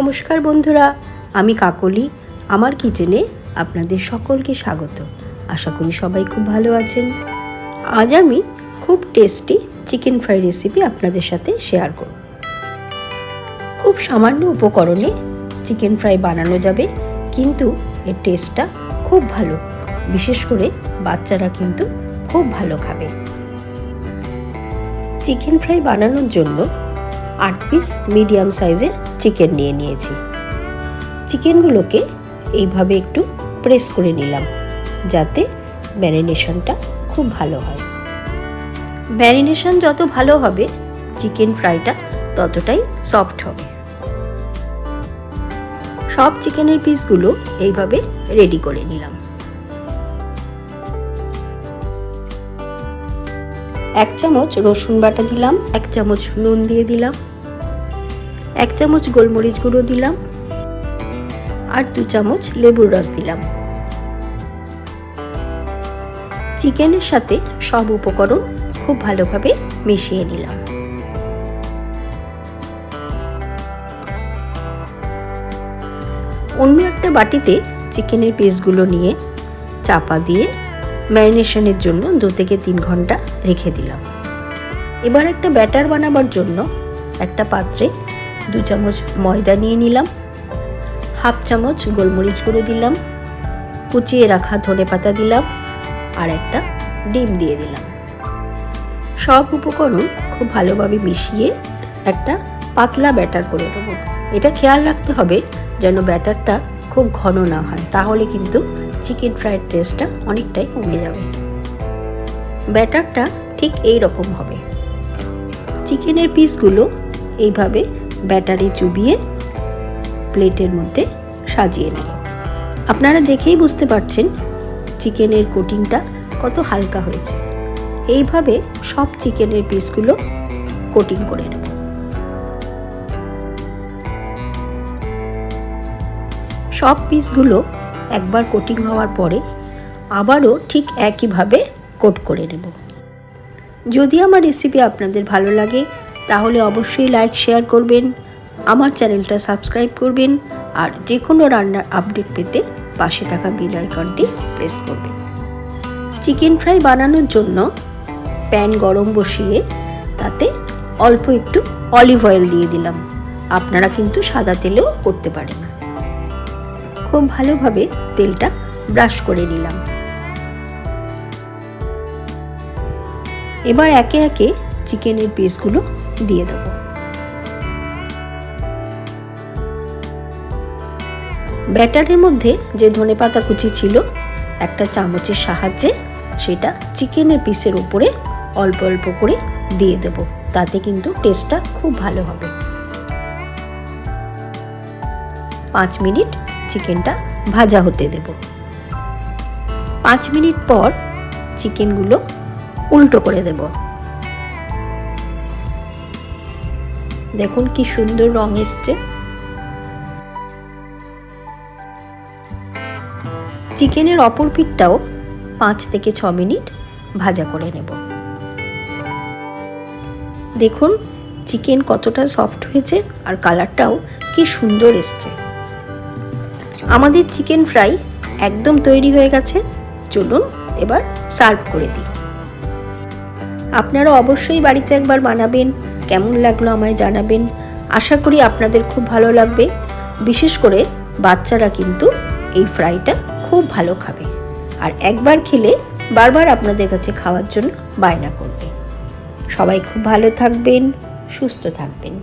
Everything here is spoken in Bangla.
নমস্কার বন্ধুরা, আমি কাকলি। আমার কিচেনে আপনাদের সকলকে স্বাগত। আশা করি সবাই খুব ভালো আছেন। আজ আমি খুব টেস্টি চিকেন ফ্রাই রেসিপি আপনাদের সাথে শেয়ার করব। খুব সামান্য উপকরণে চিকেন ফ্রাই বানানো যাবে, কিন্তু এর টেস্টটা খুব ভালো। বিশেষ করে বাচ্চারা কিন্তু খুব ভালো খাবে। চিকেন ফ্রাই বানানোর জন্য 8 পিস মিডিয়াম সাইজের চিকেন নিয়েছি। চিকেনগুলোকে এইভাবে একটু প্রেস করে নিলাম, যাতে ম্যারিনেশনটা খুব ভালো হয়। ম্যারিনেশন যত ভালো হবে, চিকেন ফ্রাইটা ততটাই সফট হবে। সব চিকেনের পিসগুলো এইভাবে রেডি করে নিলাম। 1 চামচ রসুন বাটা দিলাম, 1 চামচ নুন দিয়ে দিলাম, 1 চামচ গোলমরিচ গুঁড়ো দিলাম, আর 2 চামচ লেবুর রস দিলাম। চিকেনের সাথে সব উপকরণ খুব ভালোভাবে মিশিয়ে নিলাম। অন্য একটা বাটিতে চিকেনের পিসগুলো নিয়ে চাপা দিয়ে ম্যারিনেশনের জন্য 2 থেকে 3 ঘন্টা রেখে দিলাম। এবার একটা ব্যাটার বানাবার জন্য একটা পাত্রে 2 চামচ ময়দা নিয়ে নিলাম, 1/2 চামচ গোলমরিচ গুঁড়ো দিলাম, কুচিয়ে রাখা ধনেপাতা দিলাম, আর একটা ডিম দিয়ে দিলাম। সব উপকরণ খুব ভালোভাবে মিশিয়ে একটা পাতলা ব্যাটার করে নেব। এটা খেয়াল রাখতে হবে যেন ব্যাটারটা খুব ঘন না হয়, তাহলে কিন্তু চিকেন ফ্রাইড টেস্টটা অনেকটাই কমে যাবে। ব্যাটারটা ঠিক এই রকম হবে। চিকেনের পিসগুলো এইভাবে ব্যাটারে চুবিয়ে প্লেটের মধ্যে সাজিয়ে নেব। আপনারা দেখেই বুঝতে পারছেন চিকেনের কোটিংটা কত হালকা হয়েছে। এইভাবে সব চিকেনের পিসগুলো কোটিং করে নেব। সব পিসগুলো একবার কোটিং হওয়ার পরে আবারও ঠিক একইভাবে কোট করে নেব। যদি আমার রেসিপি আপনাদের ভালো লাগে তাহলে অবশ্যই লাইক শেয়ার করবেন, আমার চ্যানেলটা সাবস্ক্রাইব করবেন, আর যে কোনো রান্নার আপডেট পেতে পাশে থাকা বেল আইকনটি প্রেস করবেন। চিকেন ফ্রাই বানানোর জন্য প্যান গরম বসিয়ে তাতে অল্প একটু অলিভ অয়েল দিয়ে দিলাম। আপনারা কিন্তু সাদা তেলেও করতে পারেন। খুব ভালোভাবে তেলটা ব্রাশ করে নিলাম। এবার একে একে চিকেনের পিসগুলো দিয়ে দেব। ব্যাটারের মধ্যে যে ধনেপাতা কুচি ছিল, একটা চামচের সাহায্যে সেটা চিকেনের পিসের উপরে অল্প অল্প করে দিয়ে দেব। তাতে কিন্তু টেস্টটা খুব ভালো হবে। 5 মিনিট চিকেনটা ভাজা হতে দেব। 5 মিনিট পর চিকেনগুলো উল্টো করে দেব। দেখুন কি সুন্দর রং এসছে। চিকেনের অপর পিঠটাও 5 থেকে 6 মিনিট ভাজা করে নেব। দেখুন চিকেন কতটা সফট হয়েছে, আর কালারটাও কি সুন্দর এসছে। আমাদের চিকেন ফ্রাই একদম তৈরি হয়ে গেছে। চলুন এবার সার্ভ করে দিই। আপনারা অবশ্যই বাড়িতে একবার বানাবেন, কেমন লাগলো আমায় জানাবেন। আশা করি আপনাদের খুব ভালো লাগবে। বিশেষ করে বাচ্চারা কিন্তু এই ফ্রাইটা খুব ভালো খাবে, আর একবার খেলে বারবার আপনাদের কাছে খাওয়ার জন্য বায়না করবে। সবাই খুব ভালো থাকবেন, সুস্থ থাকবেন।